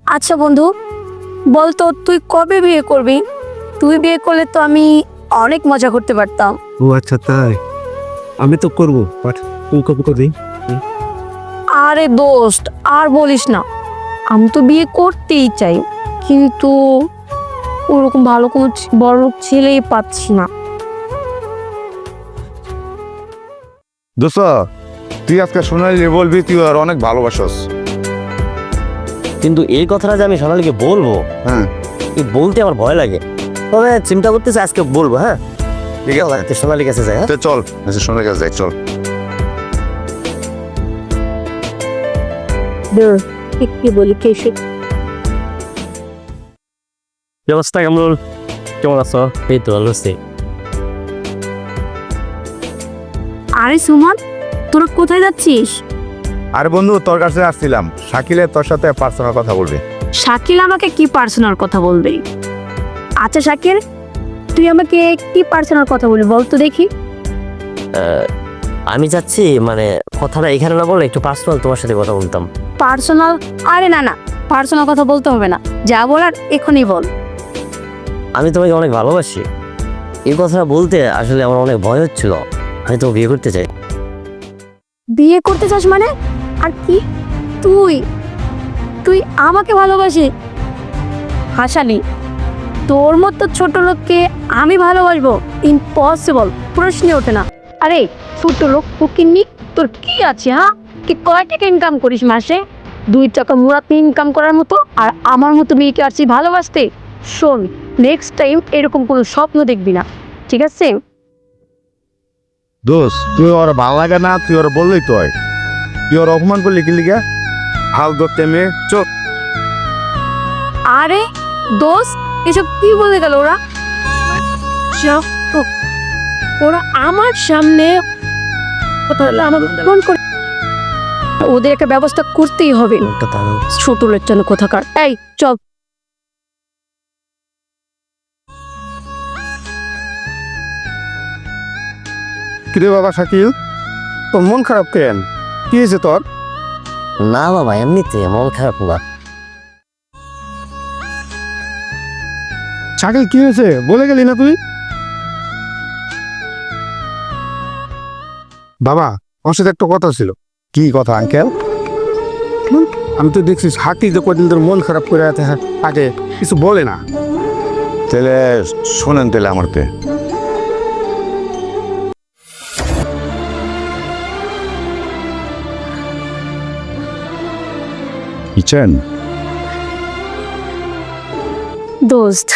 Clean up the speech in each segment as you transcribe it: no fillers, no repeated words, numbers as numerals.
আচ্ছা বন্ধু, বলতো তুই কবে বিয়ে করবি? তুই বিয়ে করলে তো আমি অনেক মজা করতে পারতাম। ও আচ্ছা তাই, আমি তো করবো, বাট তুই কবে করবি? আরে দোস্ত, আর বলিস না, আমি তো বিয়ে করতেই চাই, কিন্তু ওরকম ভালো কোনো বড় লোক ছেলেই পাচ্ছি না। দোস্ত, তুই আজকে সোনালি বলবি তুই আর অনেক ভালোবাসস। কিন্তু এই কথাটা যে আমি সোনালীকে বলবো, হ্যাঁ এই বলতে আমার ভয় লাগে। তবে চিন্তা করতেছি আজকে বলবো। হ্যাঁ ঠিক আছে, তুই সোনালীর কাছে যাই। হ্যাঁ তো চল আচ্ছা সোনালির কাছে যাই, চল। কি বলি কেশে? ব্যবস্থা কেমন? কেমন আছো? এই তো ভালো আছি। আরে সুমন, তোরা কোথায় যাচ্ছিস? আরে বন্ধু, তোর কাছে আসছিলাম, শাকিলে তোর সাথে পার্সোনাল কথা বলবে। শাকিল আমাকে কি পার্সোনাল কথা বলবে? আচ্ছা শাকিল, তুই আমাকে কি পার্সোনাল কথা বলবি বল তো দেখি। আমি যাচ্ছি, মানে কথাটা এখানে না বলে একটু পার্সোনাল তোমার সাথে কথা বলতাম। পার্সোনাল? আরে না না, পার্সোনাল কথা বলতে হবে না, যা বলার এখনই বল। আমি তোমাকে অনেক ভালোবাসি। এই কথাটা বলতে আসলে আমার অনেক ভয় হচ্ছিল। আমি তো বিয়ে করতে চাই। বিয়ে করতে চাস মানে? আর কি, তুই তুই আমাকে ভালোবাসি? হাসালি, তোর মতো ছোট লোককে আমি ভালোবাসবো? ইম্পসিবল, প্রশ্নই ওঠে না। আরে ছোট লোক ফকিন্নি, তোর কি আছে? হ্যাঁ, কি কয় টাকা ইনকাম করিস মাসে? 2 টাকা মুরাতে ইনকাম করার মতো, আর আমার মতো মেয়েকে আসছি ভালোবাসতে? শোন, নেক্সট টাইম এরকম কোনো স্বপ্ন দেখবি না, ঠিক আছে? দোস্ত, তুই ওর ভালো লাগে না, তুই ওর বললেই তো হয়। তুই ওর অপমান করলি কি লিগা? হাল ধরতে মেয়ে, চল। আরে দোস্ত, এসব কি বলে গেল ওরা? ওরা আমার সামনে ফোন করে, ওদের একটা ব্যবস্থা করতেই হবে। ছোট লোকজন কোথাকার। এই চল। কিরে বাবা শাকিল, তোর মন খারাপ কেন? কি হয়েছে তোর? না বাবা, এমনিতে মন খারাপ না। শাকিল কি হয়েছে বলে গেলি না তুই? বাবা, ওর সাথে একটা কথা ছিল। কি কথা আঙ্কেল? আমি তো দেখছি শাকিল যে কদিন তোর মন খারাপ করে থাকে, কিছু বলে না। তাহলে শোনেন, তাহলে আমারতে কিচেন। দোস্ত,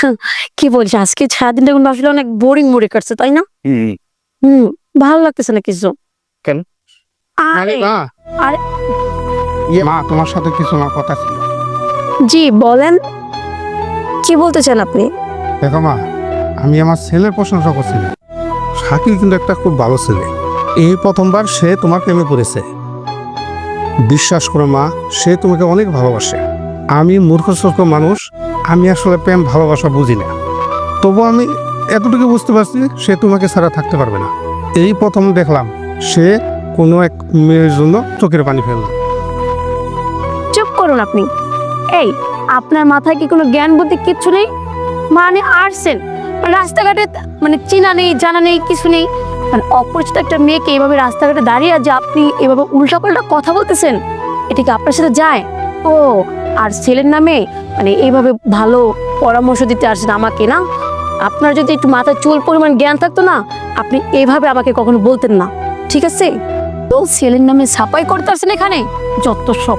কি বলিস, আজকে সারাদিনটা কিন্তু আসলে অনেক বোরিং মরে কাটছে, তাই না? ভালো লাগতেছে না কিছু। কেন? আরে আরে মা, তোমার সাথে কিছু না কথা ছিল। জি বলেন, কি বলতে চান আপনি? দেখো মা, আমি আমার ছেলের প্রশংসা করছি না। শাকিল কিন্তু একটা খুব ভালো ছেলে। এই প্রথমবার সে তোমার প্রেমে পড়েছে। বিশ্বাস করো মা, সে তোমাকে অনেক ভালোবাসে। আমি মূর্খ সূর্খ মানুষ, আমি আসলে প্রেম ভালোবাসা বুঝি না। তবু আমি এতটুকু বুঝতে পারছি সে তোমাকে ছাড়া থাকতে পারবে না। এই প্রথম দেখলাম সে কোনো এক মেয়ের জন্য চোখের পানি ফেলল। চুপ করুন আপনি। এই, আপনার মাথায় কি কোনো জ্ঞান বুদ্ধি কিচ্ছু নেই? মানে আসছেন রাস্তাঘাটে, মানে চেনা নেই, জানা নেই, কিছু নেই, মানে অপরিচিত একটা মেয়েকে এভাবে রাস্তাঘাটে দাঁড়িয়ে যে আপনি এভাবে উল্টাপাল্টা কথা বলতেছেন, এটা কি আপনার সাথে যায়? ও, আর ছেলের নামে মানে এইভাবে ভালো পরামর্শ দিতে আসছেন আমাকে, না? আপনার যদি একটু মাথায় চুল পরিমাণ জ্ঞান থাকতো না, আপনি এইভাবে আমাকে কখনো বলতেন না, ঠিক আছে? তো ছেলের নামে ছাপাই করতে আসছেন এখানে, যত সব।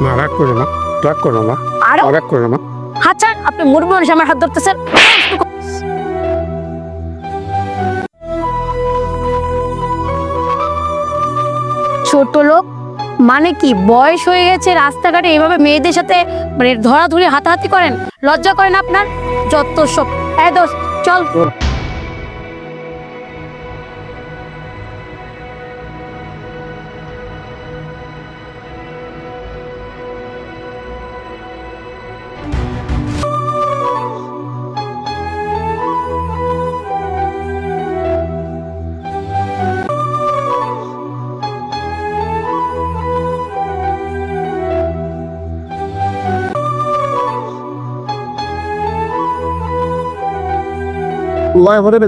না, রাগ করো না, রাগ করো না, আর রাগ করো না। হাত ছাড়, আপনি মুরব্বী মানুষ, আমার হাত ধরতেছেন। ছোট লোক মানে কি? বয়স হয়ে গেছে, রাস্তাঘাটে এইভাবে মেয়েদের সাথে মানে ধরাধরি হাতাহাতি করেন? লজ্জা করেন আপনার? যত সব। এই দোস্ত, চল। লয় ভরে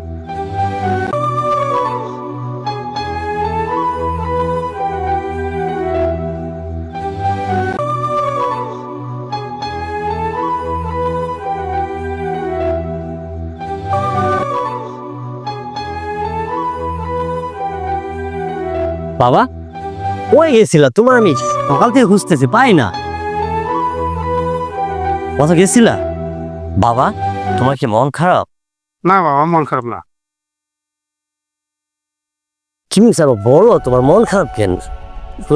বাবা কই গেছিলা? তোমার আমি সকাল থেকে খুঁজতেছি, পাই না। কোথাও গেছিলা? বাবা তোমার কি মন খারাপ? না বাবা, মন খারাপ না। কি স্যার বলো, তোমার মন খারাপ কেন?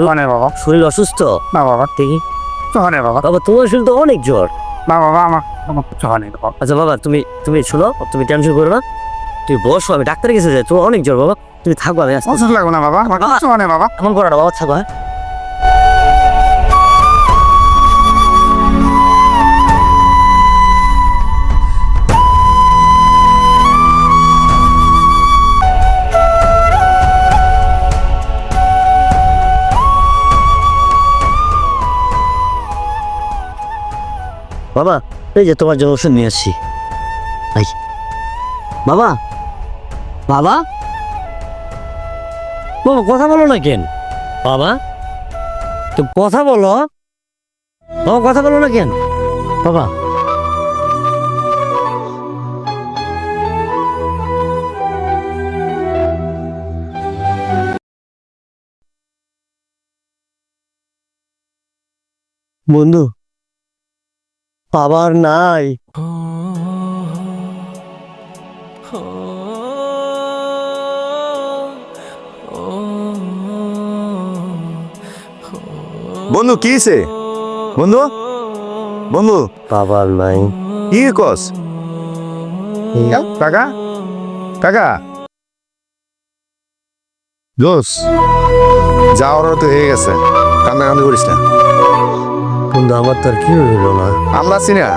মানে বাবা, শরীর অসুস্থ? না বাবা, দেখি। মানে বাবা, বাবা তোমার শরীর তো অনেক জ্বর। না বাবা, আমার আমার কিছু হয়নি বাবা। আচ্ছা বাবা, তুমি তুমি শোনো, তুমি টেনশন করো না, তুমি বসো, আমি ডাক্তারের কাছে যাই। তোমার অনেক জ্বর বাবা, তুমি থাকো, আমি আসছি। ওষুধ লাগবে না বাবা, আমার কিছু হয়নি বাবা। এমন করো না বাবা, থাকো। হ্যাঁ বাবা, এই যে তোমার জন্য ওষুধ নিয়ে আসছি। এই বাবা, বাবা, বাবা কথা বলো না কেন? বাবা তো কথা বলো, বাবা কথা বলো না কেন? বাবা বন্ধু, বাবার নাই। বন্ধু কি হইছে? বন্ধু, বন্ধু বাবার নাই। কি কস? কাকা, কাকা, দোস যাওয়ার তো হয়ে গেছে, কান্নাকান্দি করিস না। বন্ধু আমার তো আর কি হইল না। আমরা আছি না,